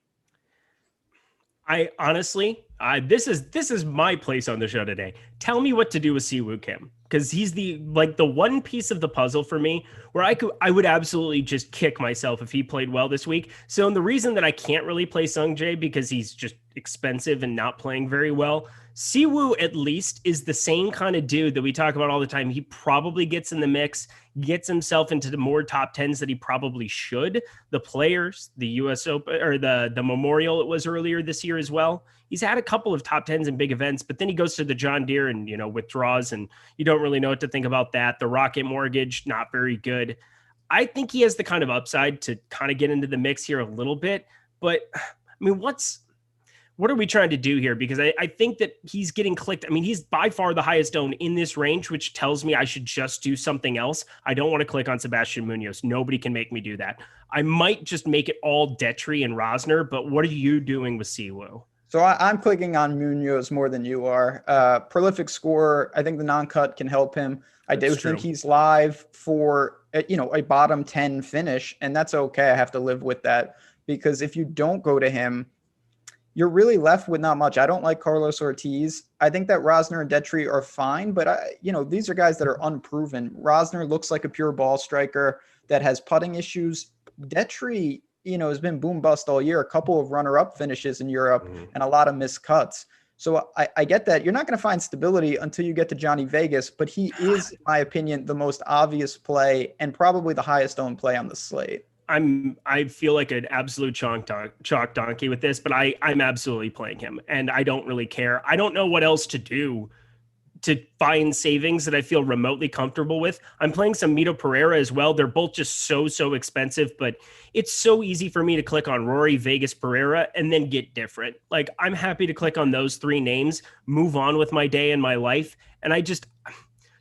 S2: I honestly, this is my place on the show today. Tell me what to do with Siwoo Kim, because he's the one piece of the puzzle for me where I would absolutely just kick myself if he played well this week. So, and the reason that I can't really play Sungjae because he's just expensive and not playing very well, Siwoo at least is the same kind of dude that we talk about all the time. He probably gets in the mix, gets himself into the more top 10s that he probably should. The Players, the US Open, or the Memorial, it was earlier this year as well. He's had a couple of top 10s in big events, but then he goes to the John Deere and, withdraws, and you don't really know what to think about that. The Rocket Mortgage, not very good. I think he has the kind of upside to kind of get into the mix here a little bit, but I mean, what's what are we trying to do here? Because I think that he's getting clicked. I mean, he's by far the highest owned in this range, which tells me I should just do something else. I don't want to click on Sebastian Munoz. Nobody can make me do that. I might just make it all Detry and Rosner, but what are you doing with Siwoo?
S1: So I'm clicking on Munoz more than you are. Prolific scorer. I think the non-cut can help him. I do think he's live for, a bottom 10 finish, and that's okay. I have to live with that, because if you don't go to him, you're really left with not much. I don't like Carlos Ortiz. I think that Rosner and Detry are fine, but these are guys that are unproven. Rosner looks like a pure ball striker that has putting issues. Detry, has been boom bust all year, a couple of runner-up finishes in Europe and a lot of missed cuts. So I get that. You're not going to find stability until you get to Johnny Vegas, but he is, in my opinion, the most obvious play and probably the highest owned play on the slate.
S2: I feel like an absolute chalk donkey with this, but I'm absolutely playing him, and I don't really care. I don't know what else to do to find savings that I feel remotely comfortable with. I'm playing some Mito Pereira as well. They're both just so expensive, but it's so easy for me to click on Rory, Vegas, Pereira, and then get different. Like, I'm happy to click on those three names, move on with my day and my life. And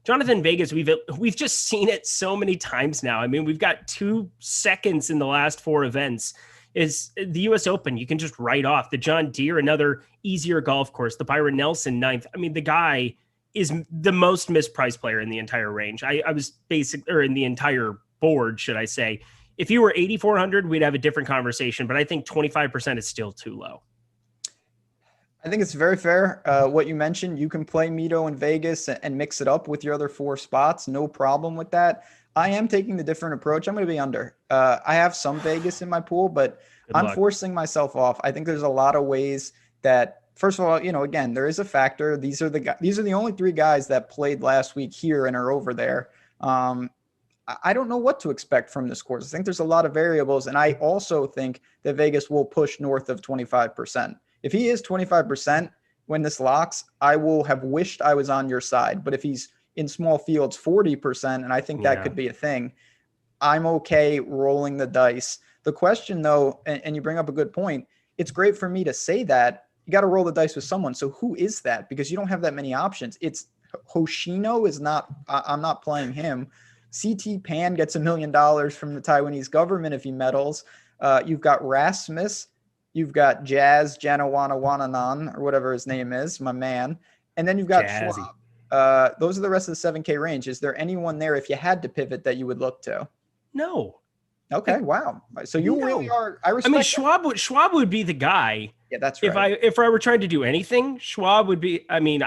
S2: Jonathan Vegas, we've just seen it so many times now. I mean, we've got 2 seconds in the last 4 events. Is the U.S. Open. You can just write off. The John Deere, another easier golf course. The Byron Nelson, 9th. I mean, the guy is the most mispriced player in the entire range. I was or in the entire board, should I say. If you were 8,400, we'd have a different conversation, but I think 25% is still too low.
S1: I think it's very fair. What you mentioned, you can play Mito in Vegas and mix it up with your other 4 spots. No problem with that. I am taking the different approach. I'm going to be under. I have some Vegas in my pool, but I'm forcing myself off. I think there's a lot of ways that, first of all, again, there is a factor. These are the only 3 guys that played last week here and are over there. I don't know what to expect from this course. I think there's a lot of variables, and I also think that Vegas will push north of 25%. If he is 25% when this locks, I will have wished I was on your side. But if he's in small fields 40%, and I think that could be a thing, I'm okay rolling the dice. The question, though, and you bring up a good point, it's great for me to say that. You got to roll the dice with someone. So who is that? Because you don't have that many options. It's Hoshino is not, I'm not playing him. CT Pan gets $1 million from the Taiwanese government if he medals. You've got Rasmus. You've got Jazz Janawananan, or whatever his name is, my man. And then you've got Schwab. Those are the rest of the 7K range. Is there anyone there, if you had to pivot, that you would look to?
S2: No.
S1: Okay, wow. So you really are. I respect.
S2: I mean, Schwab would be the guy.
S1: Yeah, that's right.
S2: If I were trying to do anything, Schwab would be. I mean,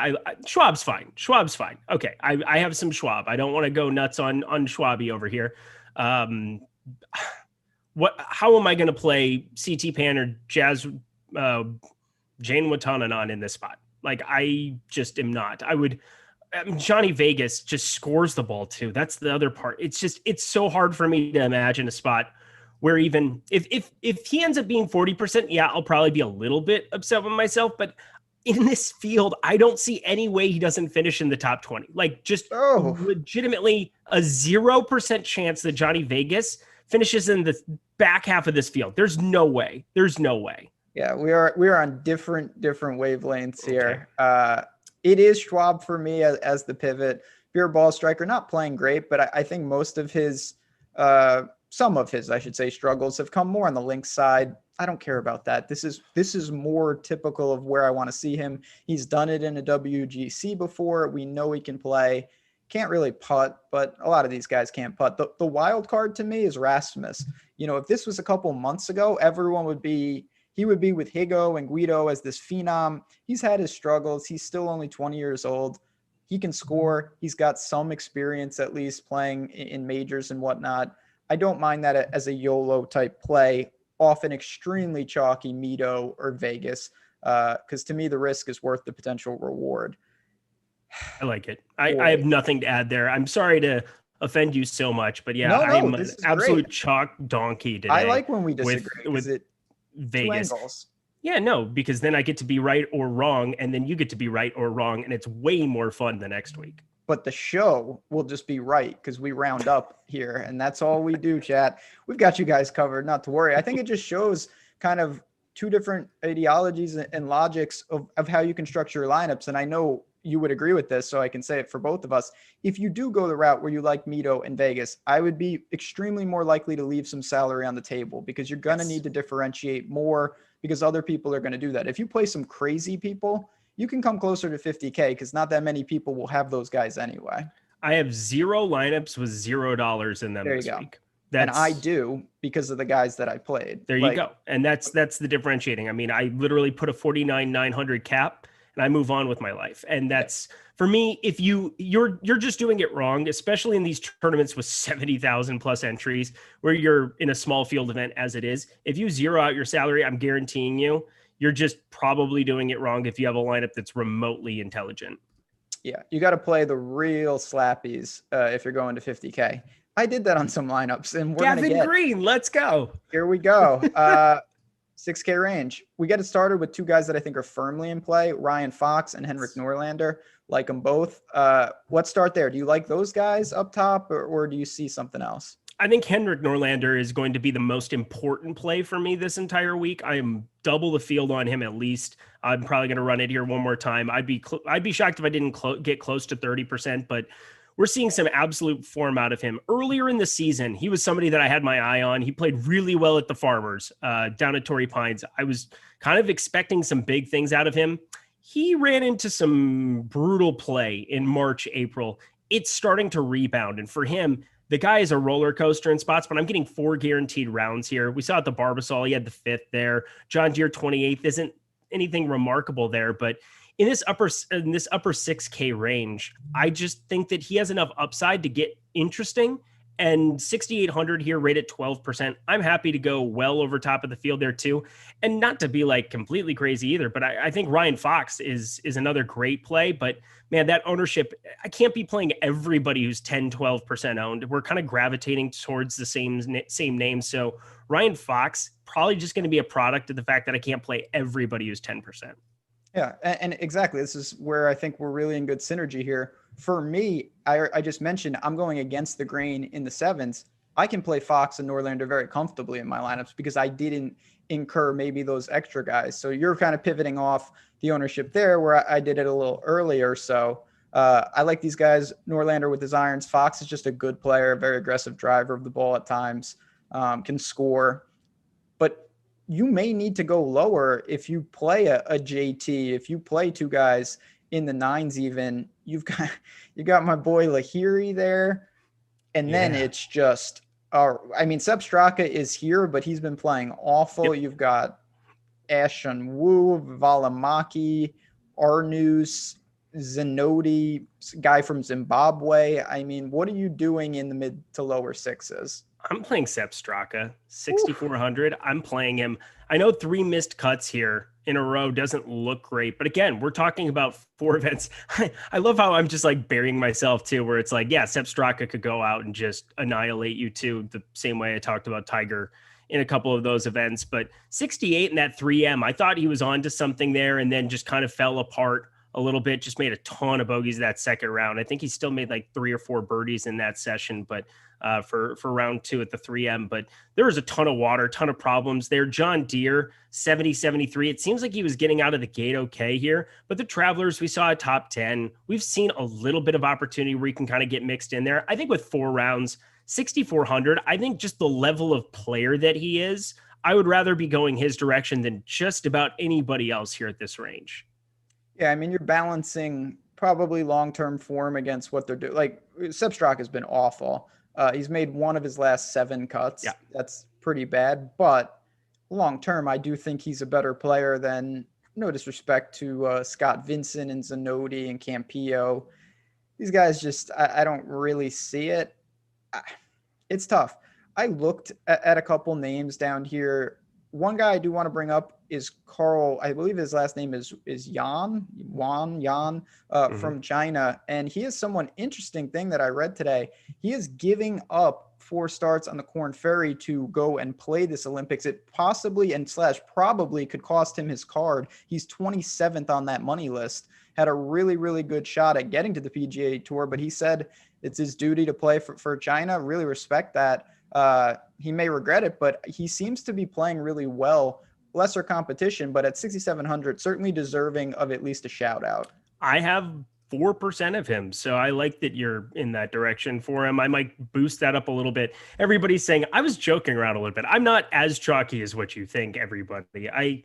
S2: Schwab's fine. Schwab's fine. Okay, I have some Schwab. I don't want to go nuts on Schwabi over here. How am I going to play CT Pan or Jazz Jane Watananan in this spot? Like, I just am not. Johnny Vegas just scores the ball too. That's the other part. It's so hard for me to imagine a spot where even if he ends up being 40%, yeah, I'll probably be a little bit upset with myself. But in this field, I don't see any way he doesn't finish in the top 20. Like, just legitimately a 0% chance that Johnny Vegas finishes in the back half of this field. There's no way. Yeah,
S1: we are on different wavelengths here. It is Schwab for me as the pivot. Pure ball striker, not playing great, but I think most of his, some of his, I should say, struggles have come more on the link side. I don't care about that. This is more typical of where I want to see him. He's done it in a WGC before. We know he can play. Can't really putt, but a lot of these guys can't putt. The wild card to me is Rasmus. If this was a couple months ago, he would be with Higo and Guido as this phenom. He's had his struggles. He's still only 20 years old. He can score. He's got some experience, at least playing in majors and whatnot. I don't mind that as a YOLO type play, often extremely chalky Mito or Vegas, because to me, the risk is worth the potential reward.
S2: I like it. I have nothing to add there. I'm sorry to offend you so much, but yeah, I'm an absolute chalk donkey today.
S1: I like when we disagree with
S2: Vegas. Yeah, no, because then I get to be right or wrong, and then you get to be right or wrong, and it's way more fun the next week.
S1: But the show will just be right because we round up here, and that's all we do, chat. We've got you guys covered, not to worry. I think it just shows kind of two different ideologies and logics of how you can structure your lineups. And I know you would agree with this, so I can say it for both of us. If you do go the route where you like Mito and Vegas, I would be extremely more likely to leave some salary on the table, because you're going to need to differentiate more, because other people are going to do that. If you play some crazy people, you can come closer to 50K, because not that many people will have those guys anyway.
S2: I have 0 lineups with $0 in them this week.
S1: And I do, because of the guys that I played.
S2: There you go. And that's the differentiating. I mean, I literally put a 49,900 cap and I move on with my life. And that's, for me, if you're just doing it wrong, especially in these tournaments with 70,000 plus entries where you're in a small field event as it is. If you zero out your salary, I'm guaranteeing you're just probably doing it wrong if you have a lineup that's remotely intelligent.
S1: Yeah, you got to play the real slappies if you're going to 50K. I did that on some lineups, and we're
S2: Gavin Green, let's go.
S1: Here we go. 6K range. We get it started with two guys that I think are firmly in play, Ryan Fox and Henrik Norlander. Like them both. Let's start there. Do you like those guys up top, or do you see something else?
S2: I think Henrik Norlander is going to be the most important play for me this entire week. I am double the field on him at least. I'm probably going to run it here one more time. I'd be shocked if I didn't get close to 30%, but we're seeing some absolute form out of him. Earlier in the season, he was somebody that I had my eye on. He played really well at the Farmers down at Torrey Pines. I was kind of expecting some big things out of him. He ran into some brutal play in March, April. It's starting to rebound. And for him, the guy is a roller coaster in spots, but I'm getting 4 guaranteed rounds here. We saw at the Barbasol, he had the 5th there. John Deere 28th isn't anything remarkable there, but in this upper 6K range, I just think that he has enough upside to get interesting. And 6,800 here, rated 12%. I'm happy to go well over top of the field there too. And not to be like completely crazy either, but I think Ryan Fox is another great play. But man, that ownership, I can't be playing everybody who's 10, 12% owned. We're kind of gravitating towards the same name. So Ryan Fox, probably just going to be a product of the fact that I can't play everybody who's 10%.
S1: Yeah, and exactly. This is where I think we're really in good synergy here. For me, I just mentioned I'm going against the grain in the 7s. I can play Fox and Norlander very comfortably in my lineups because I didn't incur maybe those extra guys. So you're kind of pivoting off the ownership there where I did it a little earlier. So I like these guys. Norlander with his irons. Fox is just a good player, very aggressive driver of the ball at times, can score. But you may need to go lower if you play a JT, if you play two guys in the 9s even. You got my boy Lahiri there. And then it's just, I mean, Seb Straka is here, but he's been playing awful. Yep. You've got Ashun Wu, Valimaki, Arnus, Zenodi, guy from Zimbabwe. I mean, what are you doing in the mid to lower 6s?
S2: I'm playing Seb Straka, 6,400. I'm playing him. I know 3 missed cuts here in a row doesn't look great, but again, we're talking about 4 events. I love how I'm just like burying myself too, where it's like, yeah, Seb Straka could go out and just annihilate you too, the same way I talked about Tiger in a couple of those events. But 68 in that 3M, I thought he was onto something there and then just kind of fell apart a little bit, just made a ton of bogeys that second round. I think he still made like 3 or 4 birdies in that session, but for round 2 at the 3M, but there was a ton of water, ton of problems there. John Deere, 70-73. It seems like he was getting out of the gate okay here, but the Travelers, we saw a top 10. We've seen a little bit of opportunity where you can kind of get mixed in there. I think with 4 rounds, 6,400, I think just the level of player that he is, I would rather be going his direction than just about anybody else here at this range.
S1: Yeah, I mean, you're balancing probably long-term form against what they're doing. Like, Seb Straka has been awful. He's made 1 of his last 7 cuts. Yeah. That's pretty bad. But long-term, I do think he's a better player than, no disrespect to Scott Vincent and Zenodi and Campillo. These guys just, I don't really see it. It's tough. I looked at a couple names down here. One guy I do want to bring up is Carl. I believe his last name is Yan from China. And he is someone interesting thing that I read today. He is giving up 4 starts on the Korn Ferry to go and play this Olympics. It possibly and / probably could cost him his card. He's 27th on that money list. Had a really, really good shot at getting to the PGA Tour, but he said it's his duty to play for China. Really respect that. He may regret it, but he seems to be playing really well lesser competition, but at 6,700, certainly deserving of at least a shout out.
S2: I have 4% of him. So I like that you're in that direction for him. I might boost that up a little bit. Everybody's saying I was joking around a little bit. I'm not as chalky as what you think, everybody. I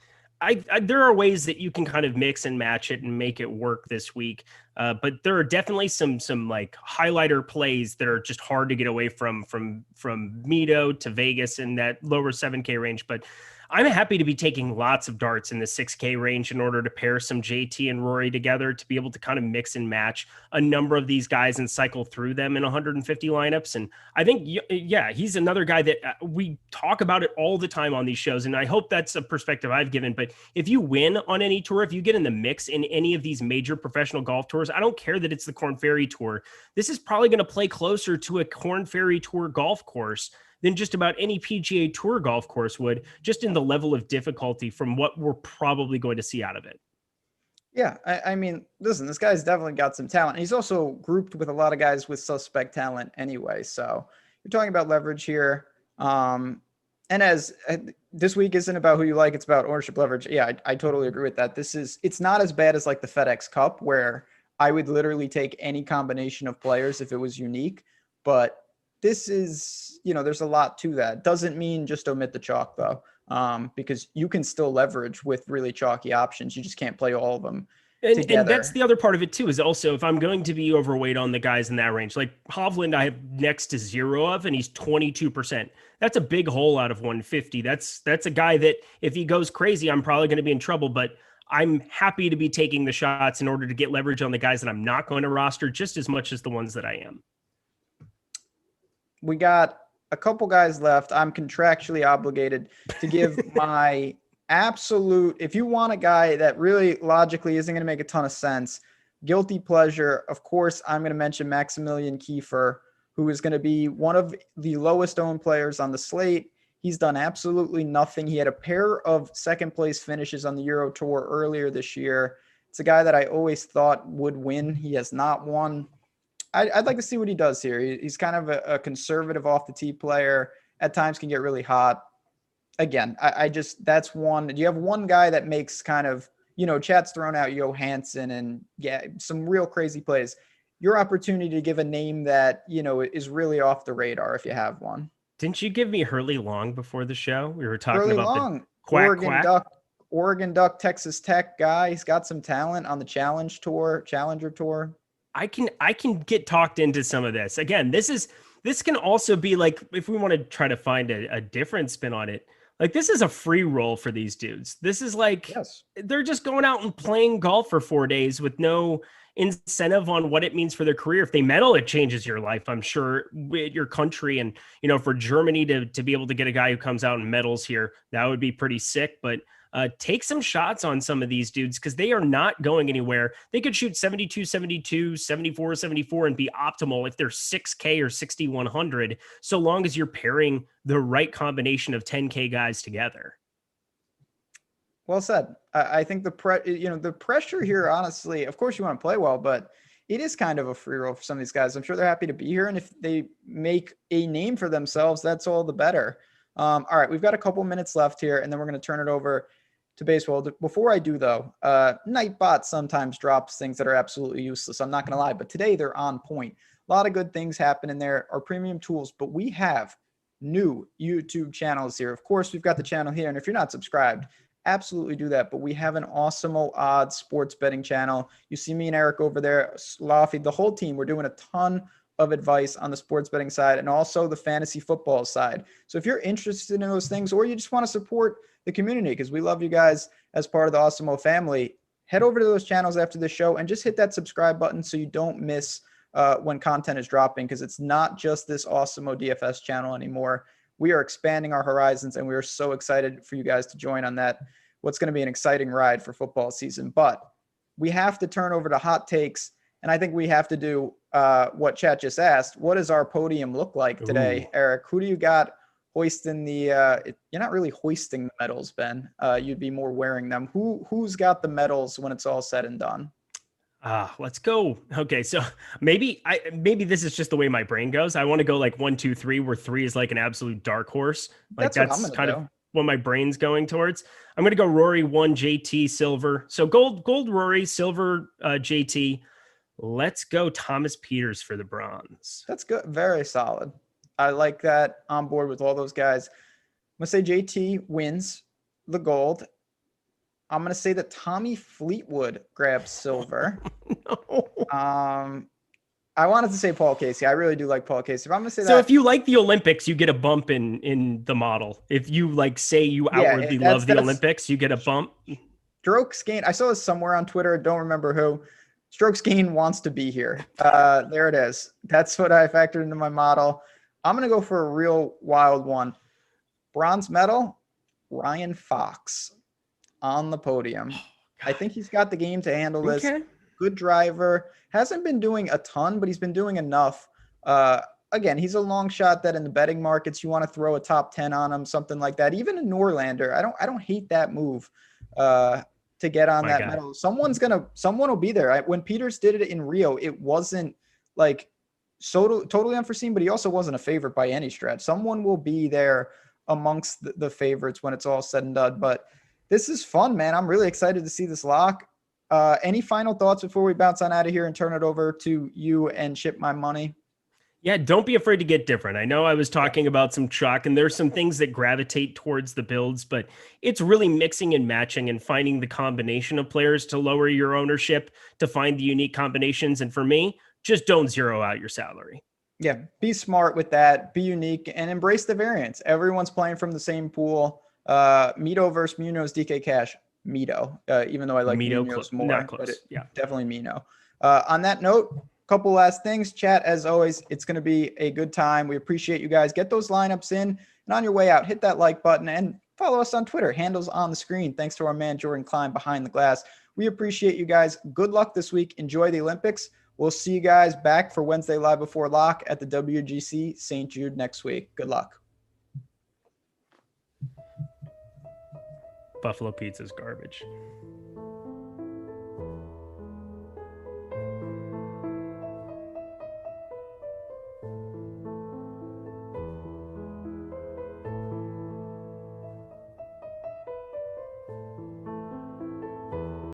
S2: there are ways that you can kind of mix and match it and make it work this week. But there are definitely some like highlighter plays that are just hard to get away from Mito to Vegas in that lower 7K range. But I'm happy to be taking lots of darts in the 6K range in order to pair some JT and Rory together to be able to kind of mix and match a number of these guys and cycle through them in 150 lineups. And I think, yeah, he's another guy that we talk about it all the time on these shows. And I hope that's a perspective I've given. But if you win on any tour, if you get in the mix in any of these major professional golf tours, I don't care that it's the Korn Ferry Tour. This is probably going to play closer to a Korn Ferry Tour golf course than just about any PGA Tour golf course would, just in the level of difficulty from what we're probably going to see out of it.
S1: Yeah, I mean, listen, this guy's definitely got some talent. He's also grouped with a lot of guys with suspect talent anyway. So you're talking about leverage here. And as this week isn't about who you like, it's about ownership leverage. Yeah, I totally agree with that. It's not as bad as like the FedEx Cup where I would literally take any combination of players if it was unique, but this is, there's a lot to that. Doesn't mean just omit the chalk though, because you can still leverage with really chalky options. You just can't play all of them together.
S2: And that's the other part of it too, is also if I'm going to be overweight on the guys in that range, like Hovland, I have next to 0 of, and he's 22%. That's a big hole out of 150. That's a guy that if he goes crazy, I'm probably going to be in trouble, but I'm happy to be taking the shots in order to get leverage on the guys that I'm not going to roster just as much as the ones that I am.
S1: We got a couple guys left. I'm contractually obligated to give my absolute, if you want a guy that really logically isn't going to make a ton of sense, guilty pleasure, of course, I'm going to mention Maximilian Kiefer, who is going to be one of the lowest owned players on the slate. He's done absolutely nothing. He had a pair of second place finishes on the Euro Tour earlier this year. It's a guy that I always thought would win. He has not won. I'd like to see what he does here. He's kind of a conservative off the tee player. At times can get really hot. Again, that's one. You have one guy that makes kind of, chat's thrown out Johansson and some real crazy plays. Your opportunity to give a name that, is really off the radar if you have one.
S2: Didn't you give me Hurley Long before the show? We were talking
S1: Hurley
S2: about
S1: Long,
S2: the
S1: Oregon Duck, Texas Tech guy. He's got some talent on the Challenger Tour.
S2: I can get talked into some of this. Again, this can also be like, if we want to try to find a different spin on it, like this is a free roll for these dudes. This is like, They're just going out and playing golf for 4 days with no incentive on what it means for their career. If they medal, it changes your life, I'm sure, with your country. And, for Germany to be able to get a guy who comes out and medals here, that would be pretty sick. But take some shots on some of these dudes because they are not going anywhere. They could shoot 72, 72, 74, 74 and be optimal if they're 6K or 6,100, so long as you're pairing the right combination of 10K guys together.
S1: Well said. I think the pressure here, honestly, of course you want to play well, but it is kind of a free roll for some of these guys. I'm sure they're happy to be here. And if they make a name for themselves, that's all the better. All right, we've got a couple minutes left here, and then we're going to turn it over to baseball. Before I do, though, Nightbot sometimes drops things that are absolutely useless. I'm not going to lie, but today they're on point. A lot of good things happen in there, our premium tools, but we have new YouTube channels here. Of course, we've got the channel here, and if you're not subscribed, absolutely do that. But we have an Awesemo odds sports betting channel. You see me and Eric over there, Laffy, the whole team. We're doing a ton of advice on the sports betting side and also the fantasy football side. So if you're interested in those things, or you just want to support the community, because we love you guys as part of the Awesemo family, head over to those channels after the show and just hit that subscribe button so you don't miss when content is dropping, because it's not just this Awesemo DFS channel anymore. We are expanding our horizons, and we are so excited for you guys to join on that. What's going to be an exciting ride for football season. But we have to turn over to hot takes, and I think we have to do what chat just asked. What does our podium look like today, Eric? Who do you got hoisting the you're not really hoisting the medals, Ben. You'd be more wearing them. Who's got the medals when it's all said and done?
S2: Let's go. Okay, so maybe this is just the way my brain goes. I want to go like 1, 2, 3, where 3 is like an absolute dark horse. Like that's kind of what my brain's going towards. I'm going to go Rory 1, JT silver. So gold Rory, silver JT. Let's go Thomas Pieters for the bronze.
S1: That's good. Very solid. I like that. On board with all those guys. I'm going to say JT wins the gold. I'm going to say that Tommy Fleetwood grabs silver.
S2: No.
S1: I wanted to say Paul Casey. I really do like Paul Casey. If I'm going to say
S2: so if you like the Olympics, you get a bump in the model. If you like say you outwardly love the Olympics, you get a bump.
S1: Strokes gained. I saw this somewhere on Twitter. I don't remember who. Strokes gained wants to be here. There it is. That's what I factored into my model. I'm going to go for a real wild one. Bronze medal, Ryan Fox on the podium. I think he's got the game to handle this.
S2: Okay.
S1: Good driver. Hasn't been doing a ton, but he's been doing enough. Again, he's a long shot that in the betting markets, you want to throw a top 10 on him, something like that. Even a Norlander, I don't hate that move to get on that medal. Someone will be there. When Pieters did it in Rio, it wasn't like totally unforeseen, but he also wasn't a favorite by any stretch. Someone will be there amongst the favorites when it's all said and done. But this is fun, man. I'm really excited to see this lock. Any final thoughts before we bounce on out of here and turn it over to you and ship my money?
S2: Yeah, don't be afraid to get different. I know I was talking about some chalk, and there's some things that gravitate towards the builds, but it's really mixing and matching and finding the combination of players to lower your ownership, to find the unique combinations. And for me, just don't zero out your salary.
S1: Yeah, be smart with that, be unique, and embrace the variance. Everyone's playing from the same pool. Mito versus Munoz, DK Cash, Mito, even though I like Munoz more.
S2: Not close.
S1: But
S2: Yeah,
S1: definitely Mino. On that note, couple last things. Chat, as always, it's going to be a good time. We appreciate you guys. Get those lineups in, and on your way out, hit that like button and follow us on Twitter. Handles on the screen. Thanks to our man Jordan Klein behind the glass. We appreciate you guys. Good luck this week. Enjoy the Olympics. We'll see you guys back for Wednesday Live Before Lock at the WGC St. Jude next week. Good luck.
S2: Buffalo pizza's garbage.